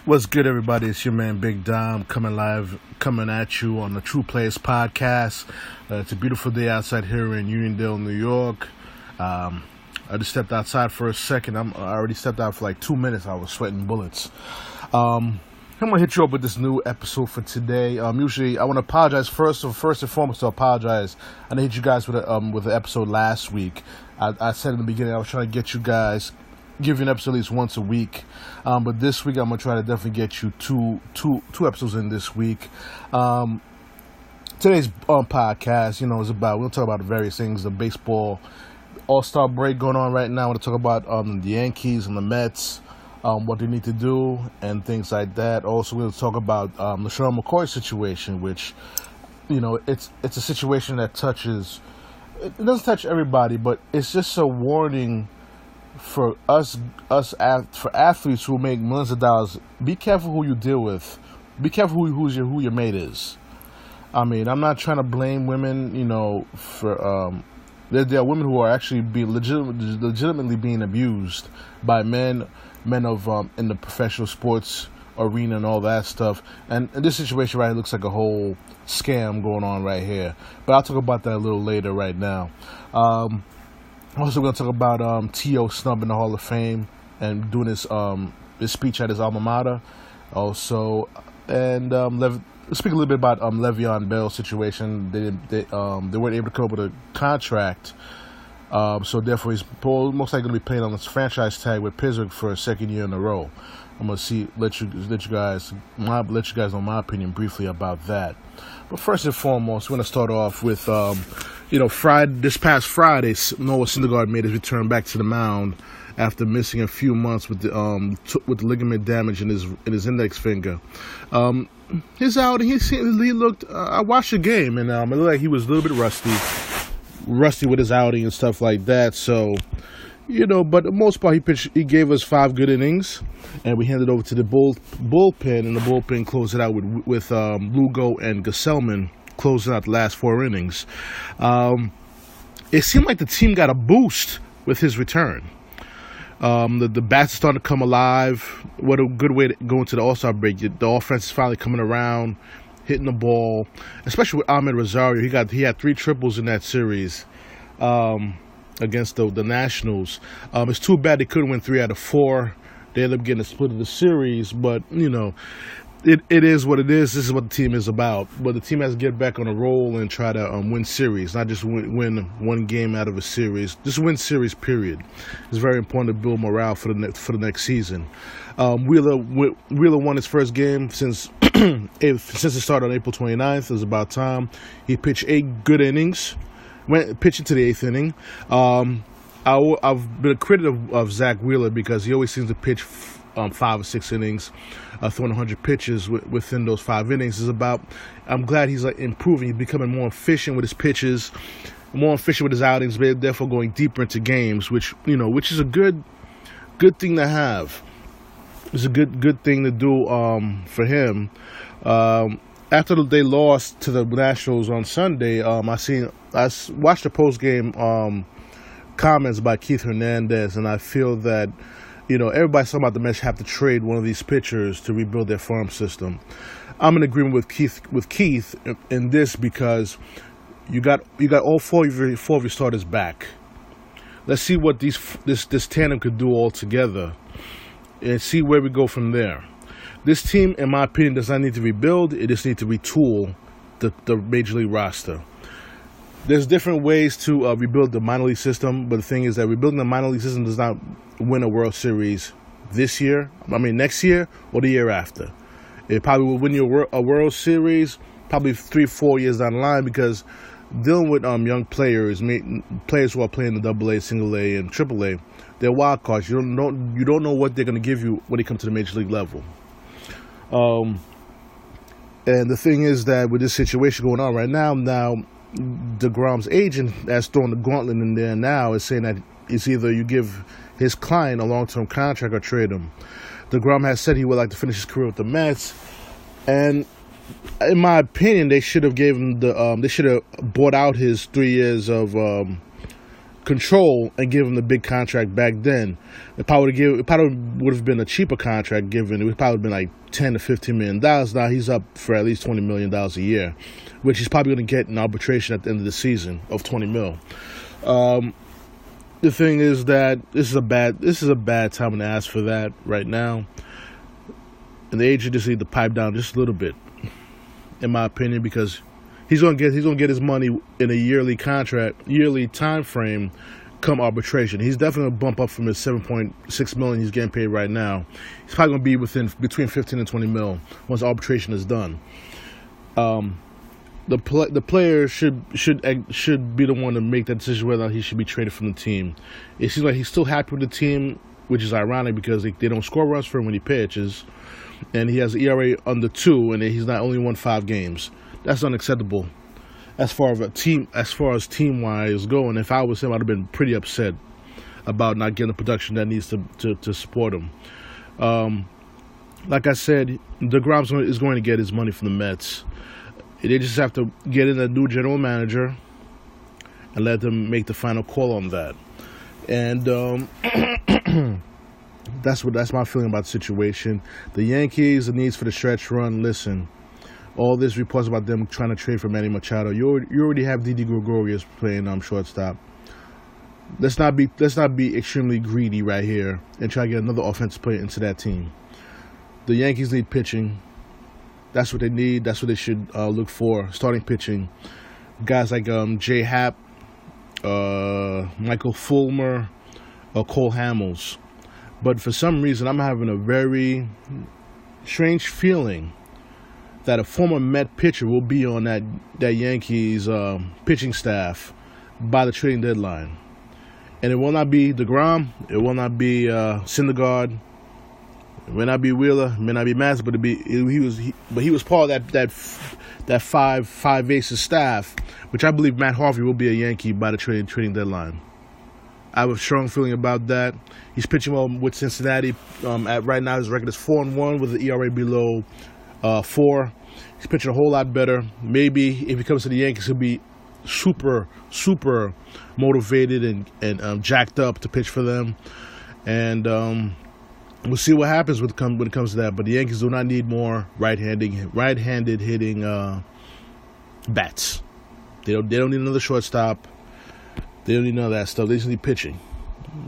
What's good, everybody? It's your man Big Dom coming at you on the Tru Playaz Podcast. It's a beautiful day outside here in Uniondale, New York. I just stepped outside for a second. I already stepped out for like 2 minutes. I was sweating bullets. I'm gonna hit you up with this new episode for today. Usually, I want to apologize first and foremost. To apologize, I hit you guys with the episode last week. I said in the beginning I was trying to get you guys. Give you an episode at least once a week, but this week I'm gonna try to definitely get you two episodes in this week. Today's podcast, is about we'll talk about various things. The baseball All-Star break going on right now. I want to talk about the Yankees and the Mets, what they need to do and things like that. Also, we'll talk about the LeSean McCoy situation, which it's a situation that touches. It doesn't touch everybody, but it's just a warning. For for athletes who make millions of dollars, be careful who you deal with. Be careful who your mate is. I mean, I'm not trying to blame women. For there are women who are actually being legitimately being abused by men of in the professional sports arena and all that stuff. And this situation right here looks like a whole scam going on right here. But I'll talk about that a little later. Right now. Also, we're going to talk about T.O. snubbing the Hall of Fame and doing his speech at his alma mater. Also, and speak a little bit about Le'Veon Bell's situation. They weren't able to come up with a contract, so therefore he's most likely going to be playing on this franchise tag with Pittsburgh for a second year in a row. I'm going to let you guys know my opinion briefly about that. But first and foremost, we're going to start off with this past Friday, Noah Syndergaard made his return back to the mound after missing a few months with the ligament damage in his index finger. His outing, he looked. I watched the game and it looked like he was a little bit rusty with his outing and stuff like that. So. But the most part, he gave us 5 good innings, and we handed over to the bullpen, and the bullpen closed it out with Lugo and Gesellman closing out the last 4 innings. It seemed like the team got a boost with his return. The bats are starting to come alive. What a good way to go into the All-Star break. The offense is finally coming around, hitting the ball, especially with Ahmed Rosario. He had 3 triples in that series. Against the Nationals. It's too bad they couldn't win 3 out of 4. They ended up getting a split of the series, but it is what it is. This is what the team is about. But the team has to get back on a roll and try to win series, not just win one game out of a series. Just win series, period. It's very important to build morale for the next season. Wheeler won his first game since it started on April 29th. It was about time. He pitched 8 good innings. Went pitching to the 8th inning. I've been a critic of Zach Wheeler because he always seems to pitch 5 or 6 innings, throwing 100 pitches within those 5 innings. I'm glad he's improving. He's becoming more efficient with his pitches, more efficient with his outings, but therefore going deeper into games, which is a good thing to have. It's a good thing to do for him. After they lost to the Nationals on Sunday, I watched the post-game comments by Keith Hernandez, and I feel that everybody's talking about the Mets have to trade one of these pitchers to rebuild their farm system. I'm in agreement with Keith in this because you got all 4 of your starters back. Let's see what this tandem could do all together, and see where we go from there. This team, in my opinion, does not need to rebuild. It just needs to retool the Major League roster. There's different ways to rebuild the minor league system, but the thing is that rebuilding the minor league system does not win a World Series next year, or the year after. It probably will win you a World Series probably 3-4 years down the line, because dealing with young players who are playing the AA, Single A, and AAA, they're wild cards. You don't know what they're going to give you when they come to the Major League level. And the thing is that with this situation going on right now DeGrom's agent has thrown the gauntlet in there now is saying that it's either you give his client a long-term contract or trade him. DeGrom has said he would like to finish his career with the Mets, and in my opinion, they should have gave him they should have bought out his 3 years of control and give him the big contract back then. It probably would have been a cheaper contract given. It would probably been like $10 to $15 million. Now he's up for at least $20 million a year, which he's probably going to get in arbitration at the end of the season of $20 mil. The thing is that this is a bad time to ask for that right now, and the agent just need to pipe down just a little bit, in my opinion, because he's gonna get his money in a yearly time frame come arbitration. He's definitely gonna bump up from his $7.6 million he's getting paid right now. He's probably gonna be between 15 and 20 mil once arbitration is done. The player should be the one to make that decision whether or not he should be traded from the team. It seems like he's still happy with the team, which is ironic because they don't score runs for him when he pitches, and he has an ERA under 2, and he's not only won 5 games. That's unacceptable as far as team-wise going. If I was him, I'd have been pretty upset about not getting the production that needs to support him. Like I said, DeGrom is going to get his money from the Mets. They just have to get in a new general manager and let them make the final call on that. And that's my feeling about the situation. The Yankees, the needs for the stretch run. Listen, all this reports about them trying to trade for Manny Machado. You already have Didi Gregorius playing shortstop. Let's not be extremely greedy right here and try to get another offensive player into that team. The Yankees need pitching. That's what they need. That's what they should look for. Starting pitching. Guys like Jay Happ, Michael Fulmer, or Cole Hamels. But for some reason, I'm having a very strange feeling that a former Met pitcher will be on that Yankees pitching staff by the trading deadline. And it will not be DeGrom. It will not be Syndergaard. It may not be Wheeler. It may not be Matz, but he was part of that five aces staff, which I believe Matt Harvey will be a Yankee by the trading deadline. I have a strong feeling about that. He's pitching well with Cincinnati. Right now, his record is 4-1 with an ERA below 4. He's pitching a whole lot better. Maybe if he comes to the Yankees, he'll be super motivated and jacked up to pitch for them. And we'll see what happens when it comes to that. But the Yankees do not need more right-handed hitting bats. They don't need another shortstop. They don't need none of that stuff. They just need pitching.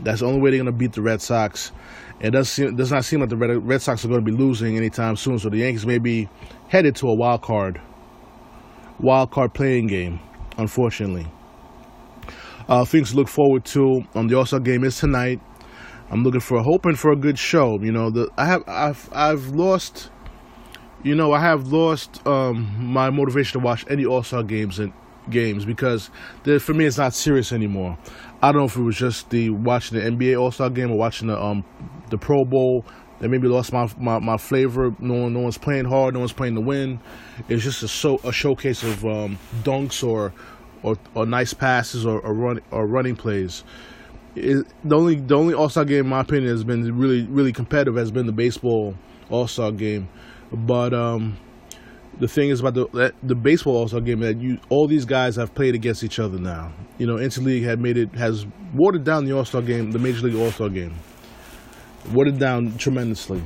That's the only way they're going to beat the Red Sox. It does not seem like the Red Sox are going to be losing anytime soon. So the Yankees may be headed to a wild card playing game, unfortunately. Things to look forward to on the All-Star game is tonight. I'm hoping for a good show. You know, I've lost my motivation to watch any All-Star games because for me it's not serious anymore. I don't know if it was just watching the NBA All-Star game or watching the Pro Bowl that maybe lost my flavor. No one's playing hard. No one's playing to win. It's just a showcase of dunks or nice passes or running plays. The only All-Star game, in my opinion, has been really competitive has been the baseball All-Star game. But the thing is about the baseball All-Star game that all these guys have played against each other now. You know, Interleague has watered down the All-Star game, the Major League All-Star game. Watered down tremendously.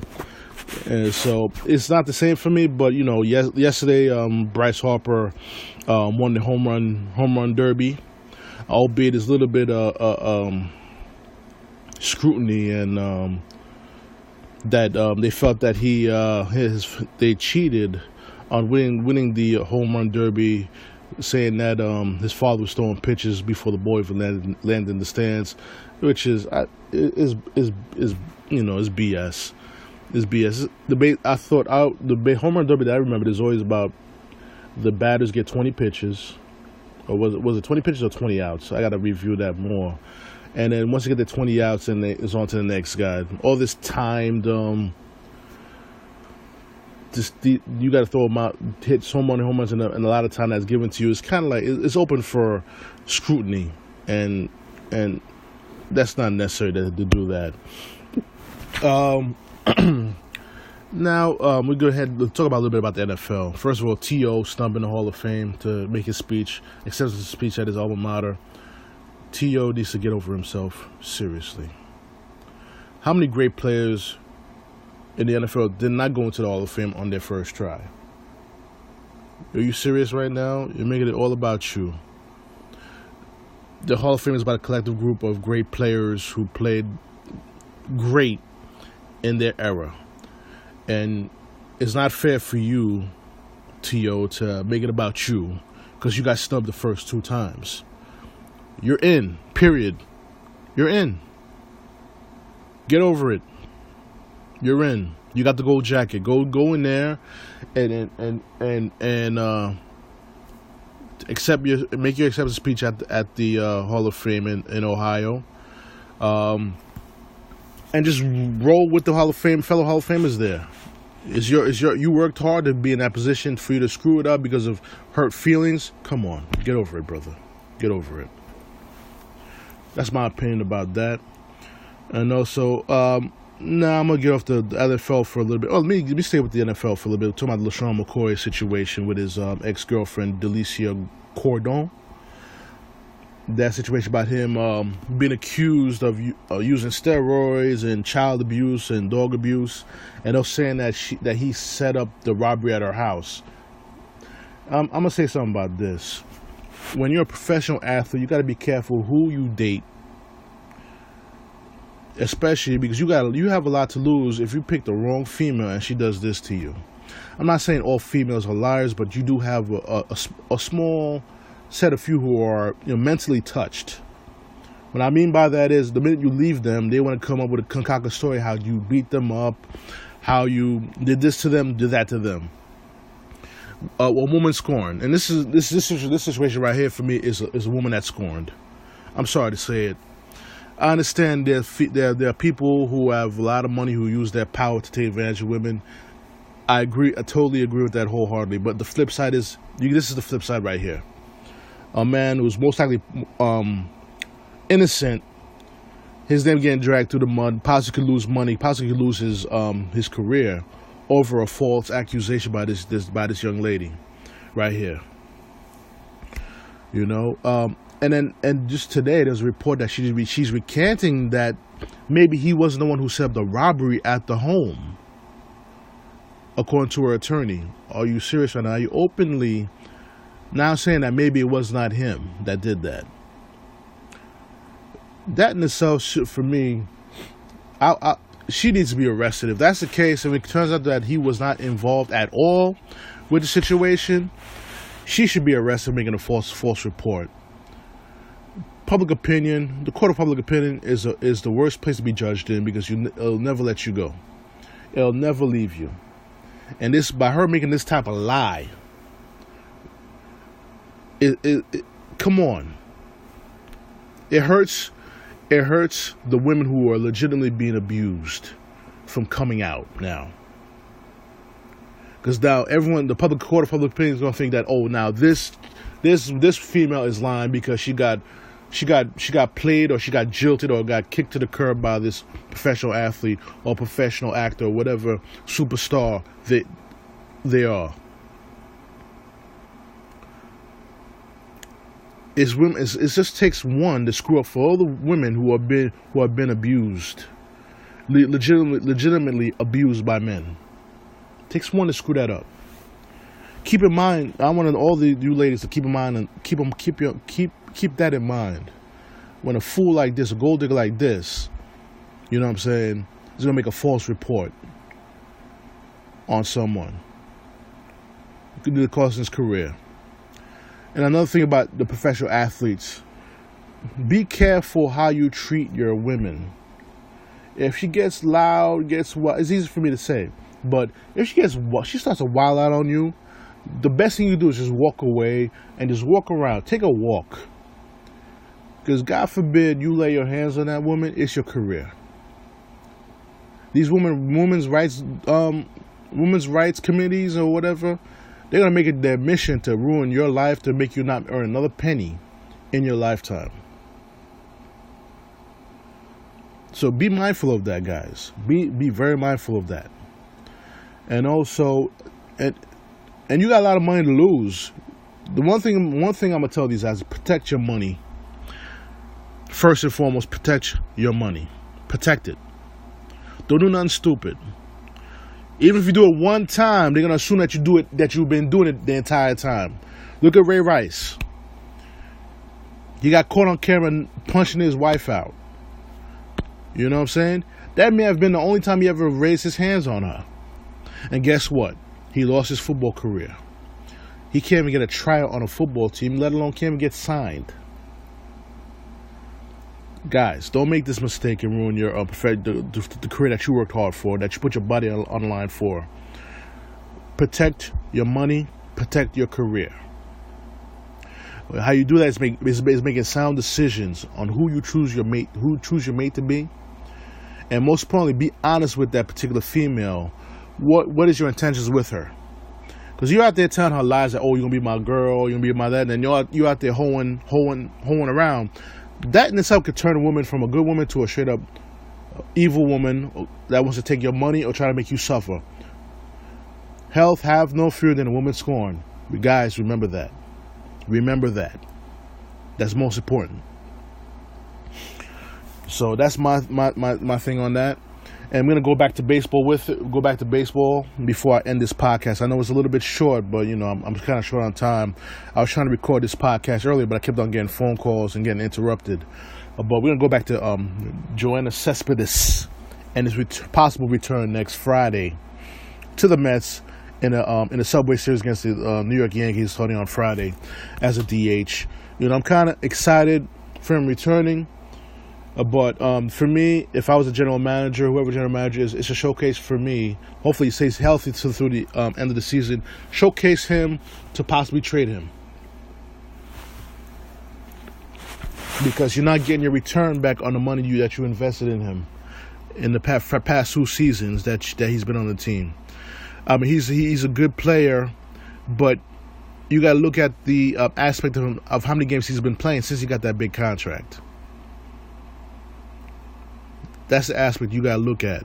And so it's not the same for me, but you know, yesterday Bryce Harper won the home run derby, albeit there's a little bit scrutiny and that they felt that they cheated on winning the home run derby, saying that his father was throwing pitches before the ball even landed in the stands, which is BS. Is BS. The home run derby that I remember is always about the batters get 20 pitches, or was it 20 pitches or 20 outs? I got to review that more. And then once you get the 20 outs, and it's on to the next guy. All this timed, you got to throw them out, hit so many home runs, and a lot of time that's given to you. It's kind of like it's open for scrutiny, and that's not necessary to do that. Now we go ahead and talk about a little bit about the NFL. First of all, T.O. snubbed in the Hall of Fame to make his speech, acceptance speech at his alma mater. T.O. needs to get over himself, seriously. How many great players in the NFL did not go into the Hall of Fame on their first try? Are you serious right now? You're making it all about you. The Hall of Fame is about a collective group of great players who played great in their era. And it's not fair for you, T.O., to make it about you because you got snubbed the first 2 times. You're in, period. You're in. Get over it. You're in. You got the gold jacket. Go in there and make your acceptance speech at the Hall of Fame in Ohio. And just roll with the fellow Hall of Famers there. You worked hard to be in that position. For you to screw it up because of hurt feelings, come on, get over it, brother. Get over it. That's my opinion about that. And also, I'm gonna get off the NFL for a little bit. Oh, let me stay with the NFL for a little bit. We're talking about the LaShawn McCoy situation with his ex-girlfriend Delicia Cordon. That situation about him being accused of using steroids and child abuse and dog abuse, and they're saying that he set up the robbery at her house. I'm gonna say something about this. When you're a professional athlete, you got to be careful who you date, especially because you have a lot to lose if you pick the wrong female and she does this to you. I'm not saying all females are liars, but you do have a small set of few who are mentally touched. What I mean by that is the minute you leave them, they want to come up with a concocted story how you beat them up, how you did this to them, did that to them. A woman scorned, and this situation right here for me is a woman that's scorned. I'm sorry to say it. I understand there are people who have a lot of money who use their power to take advantage of women. I agree. I totally agree with that wholeheartedly. But the flip side is this is the flip side right here. A man who's most likely innocent, his name getting dragged through the mud, possibly could lose money, possibly could lose his career over a false accusation by this young lady right here. And just today there's a report that she's recanting that maybe he wasn't the one who set up the robbery at the home, according to her attorney. Are you serious right now? Are you openly now saying that maybe it was not him that did that? That in itself should, for me, she needs to be arrested. If that's the case, if it turns out that he was not involved at all with the situation, she should be arrested making a false report. Public opinion, the court of public opinion is the worst place to be judged in because it'll never let you go. It'll never leave you. And this, by her making this type of lie, come on. It hurts the women who are legitimately being abused from coming out now. Because now the public court of public opinion is going to think that, oh, now this female is lying because she got played or she got jilted or got kicked to the curb by this professional athlete or professional actor or whatever superstar they are. It just takes one to screw up for all the women who have been abused, legitimately abused by men. It takes one to screw that up. Keep in mind, I want all you ladies to keep in mind and keep that in mind. When a fool like this, a gold digger like this, you know what I'm saying, is gonna make a false report on someone, it could be the cost of his career. And another thing about the professional athletes, be careful how you treat your women. If she gets loud, it's easy for me to say, but if she starts to wild out on you, the best thing you do is just walk away and just walk around. Take a walk. Because God forbid you lay your hands on that woman, it's your career. These women's rights committees or whatever, they're going to make it their mission to ruin your life, to make you not earn another penny in your lifetime. So be mindful of that, guys. Be very mindful of that. And also, and you got a lot of money to lose. The one thing I'm going to tell these guys is protect your money. first and foremost, protect your money. Protect it. Don't do nothing stupid. Even if you do it one time, they're gonna assume that you've been doing it the entire time. Look at Ray Rice. He got caught on camera punching his wife out. You know what I'm saying? That may have been the only time he ever raised his hands on her. And guess what? He lost his football career. He can't even get a tryout on a football team, let alone can't even get signed. Guys, don't make this mistake and ruin your the career that you worked hard for, that you put your body on the line for. Protect your money, protect your career. How you do that is making sound decisions on who you choose your mate to be, and most importantly, be honest with that particular female. What is your intentions with her? Because you're out there telling her lies that, oh, you're gonna be my girl, you're gonna be my that, and you're out there hoeing around. That in itself could turn a woman from a good woman to a straight up evil woman that wants to take your money or try to make you suffer. Health, have no fear than a woman scorned. But guys, remember that. Remember that. That's most important. So that's my thing on that. And I'm gonna go back to baseball before I end this podcast. I know it's a little bit short, but I'm kind of short on time. I was trying to record this podcast earlier, but I kept on getting phone calls and getting interrupted. But we're gonna go back to Joanna Cespedes and his possible return next Friday to the Mets in a Subway Series against the New York Yankees starting on Friday as a DH. I'm kind of excited for him returning. But for me, if I was a general manager, whoever general manager is, it's a showcase for me. Hopefully he stays healthy through the end of the season. Showcase him to possibly trade him. Because you're not getting your return back on the money that you invested in him in the past 2 seasons that he's been on the team. He's a good player, but you got to look at the aspect of how many games he's been playing since he got that big contract. That's the aspect you got to look at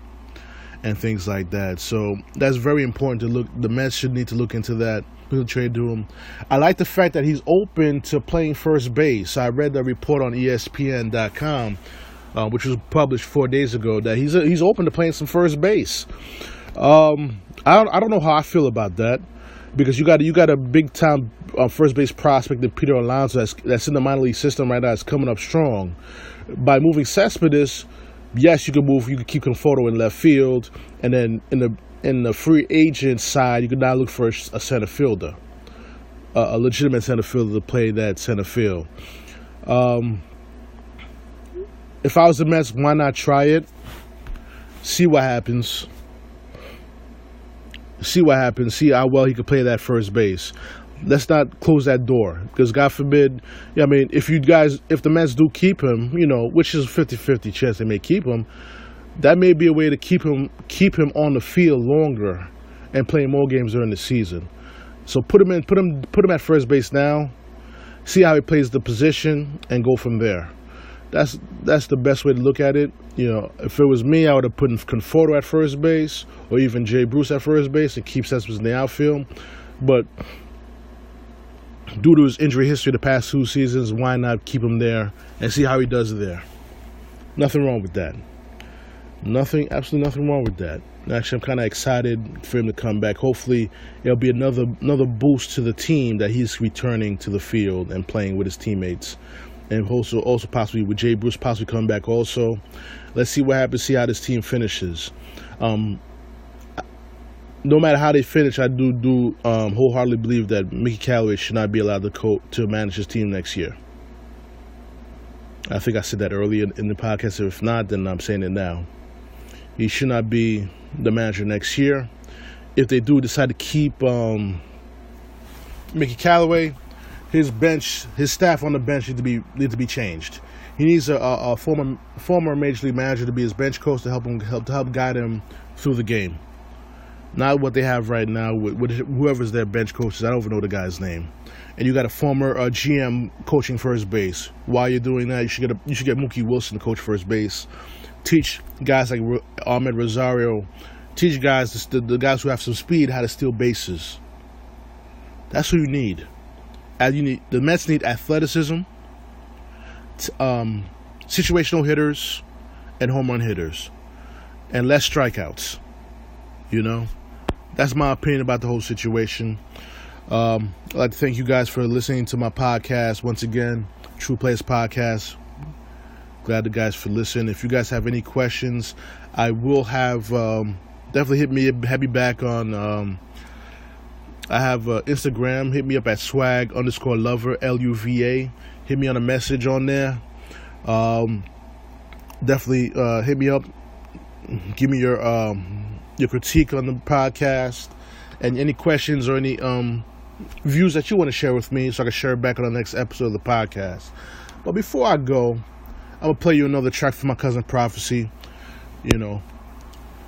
and things like that. So that's very important to look. The Mets should need to look into that. We'll trade to him. I like the fact that he's open to playing first base. I read the report on ESPN.com, which was published 4 days ago, that he's open to playing some first base. I don't know how I feel about that, because you got a big time first base prospect in Peter Alonso that's in the minor league system right now. It's coming up strong. By moving Cespedes, yes, you could keep Conforto in left field, and then in the free agent side, you could now look for a center fielder, a legitimate center fielder to play that center field. If I was the Mets, why not try it? See what happens. See how well he could play that first base. Let's not close that door, because God forbid, if the Mets do keep him, which is a 50-50 chance they may keep him, that may be a way to keep him on the field longer and play more games during the season. So put him at first base now, see how he plays the position, and go from there. That's the best way to look at it. If it was me, I would have put Conforto at first base, or even Jay Bruce at first base, and keep Cespedes in the outfield. But due to his injury history the past 2 seasons, why not keep him there and see how he does there? Nothing wrong with that. Absolutely nothing wrong with that. Actually, I'm kind of excited for him to come back. Hopefully, it'll be another boost to the team that he's returning to the field and playing with his teammates. And also possibly with Jay Bruce possibly coming back also. Let's see what happens, see how this team finishes. No matter how they finish, I do wholeheartedly believe that Mickey Callaway should not be allowed to manage his team next year. I think I said that earlier in the podcast. If not, then I'm saying it now. He should not be the manager next year. If they do decide to keep Mickey Callaway, his staff on the bench need to be changed. He needs a former major league manager to be his bench coach to help guide him through the game. Not what they have right now with whoever's their bench coaches. I don't even know the guy's name. And you got a former GM coaching first base. While you're doing that, you should get Mookie Wilson to coach first base. Teach guys like Ahmed Rosario. Teach guys, the guys who have some speed, how to steal bases. That's who you need. The Mets need athleticism, situational hitters and home run hitters, and less strikeouts. That's my opinion about the whole situation. I'd like to thank you guys for listening to my podcast once again, Tru Playaz Podcast. Glad you guys for listening. If you guys have any questions, I will have definitely hit me back on. I have Instagram. Hit me up at swag_lover LUVA. Hit me on a message on there. Definitely hit me up. Give me your critique on the podcast and any questions or any views that you want to share with me, so I can share it back on the next episode of the podcast. But before I go, I'm gonna play you another track from my cousin Prophecy.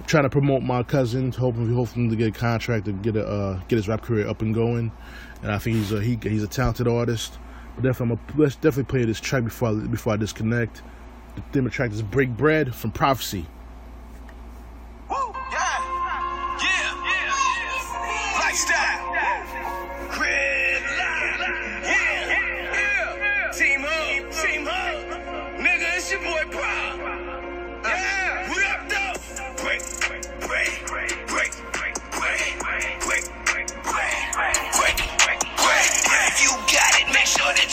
Trying to promote my cousin, hoping to get a contract to get his rap career up and going. And I think he's a talented artist. But let's definitely play this track before I disconnect. The theme of the track is "Break Bread" from Prophecy.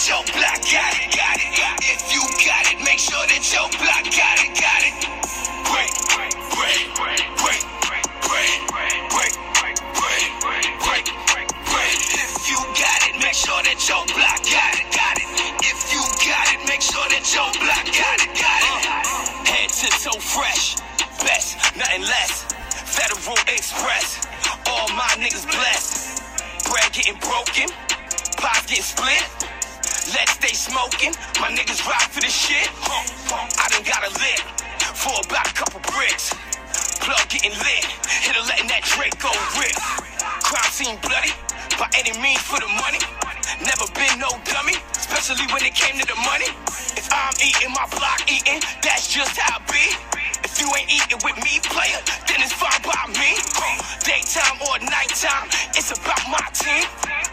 Your block got it. If you got it, make sure that your block got it. Break. If you got it, make sure that your block got it. If you got it, make sure that your block got it. Head to toe fresh, best, nothing less. Federal Express, all my niggas blessed. Bread getting broken, pies getting split. Let's stay smoking, my niggas rock for this shit. I done got a lit for about a couple bricks. Plug getting lit, hitter letting that Draco rip. Crime scene bloody, by any means for the money. Never been no dummy, especially when it came to the money. If I'm eating, my block eating, that's just how it be. If you ain't eating with me, player, then it's fine by me. Daytime or nighttime, it's about my team.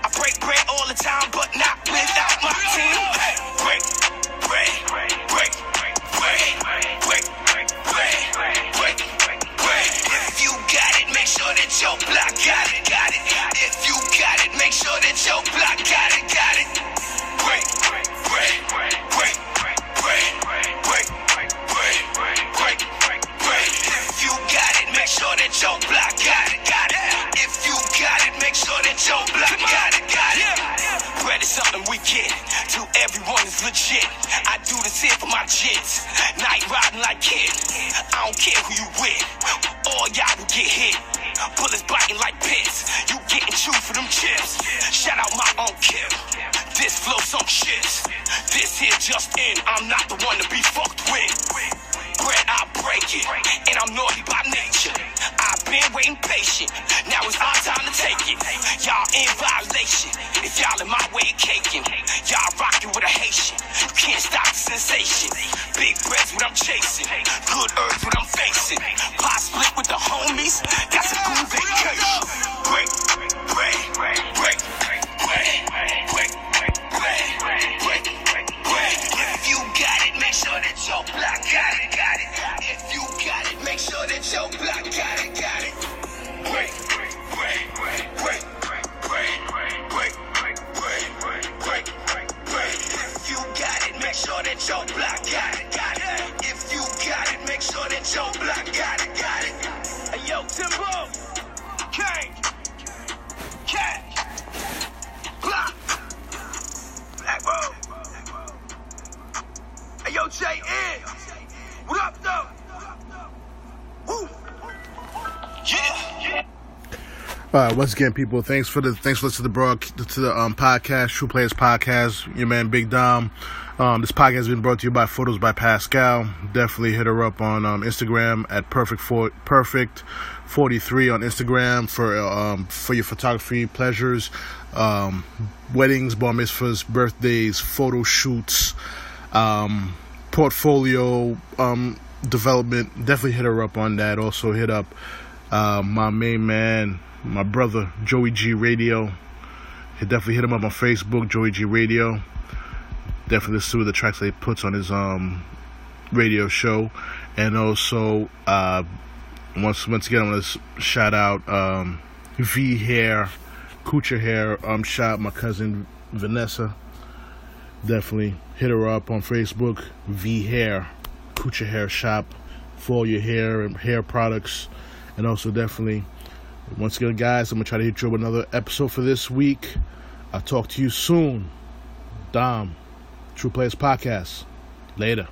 I break bread all the time, but not without my team. Break. If you got it, make sure that your block got it. If you got it, make sure that your block got it. Break. If you got it, make sure that your block got it. If you got it, make sure that your block got it. Bread is something we get, to everyone is legit. I do this here for my jits, night riding like kid. I don't care who you with, all y'all will get hit. Bullets biting like pits, you getting chewed for them chips. Shout out my own kid, this flow some shits. This here just in, I'm not the one to be fucked with. Bread, I break it, and I'm naughty by nature. I've been waiting patient, now it's our time to take it. Y'all in violation, if y'all in my way of caking. Y'all rocking with a Haitian, you can't stop the sensation. Big bread's what I'm chasing, good earth what I'm facing. Pot split with the homies, that's a good vacation. Break. If you got it, make sure that your block got it. If you got it, make sure that your block got it. Break. If you got it, make sure that your block got it. If you got it, make sure that your block got it. Hey yo, Timbo, K, Block, Black Road. Hey yo, J.N., what up though? Woo. Yeah. All right, once again, people, thanks for listening to the podcast, Tru Playaz Podcast. Your man Big Dom. This podcast has been brought to you by Photos by Pascal. Definitely hit her up on Instagram at perfect43 on Instagram for your photography pleasures, weddings, bar mitzvahs, birthdays, photo shoots, portfolio development. Definitely hit her up on that. Also hit up my main man, my brother Joey G Radio. Definitely hit him up on Facebook, Joey G Radio. Definitely listen to the tracks that he puts on his radio show. And also, once again, I'm going to shout out V Hair, Kucha Hair shop, my cousin Vanessa. Definitely hit her up on Facebook, V Hair, Kucha Hair Shop, for all your hair and hair products. And also definitely, once again, guys, I'm going to try to hit you up with another episode for this week. I'll talk to you soon. Dom, Tru Playaz Podcast. Later.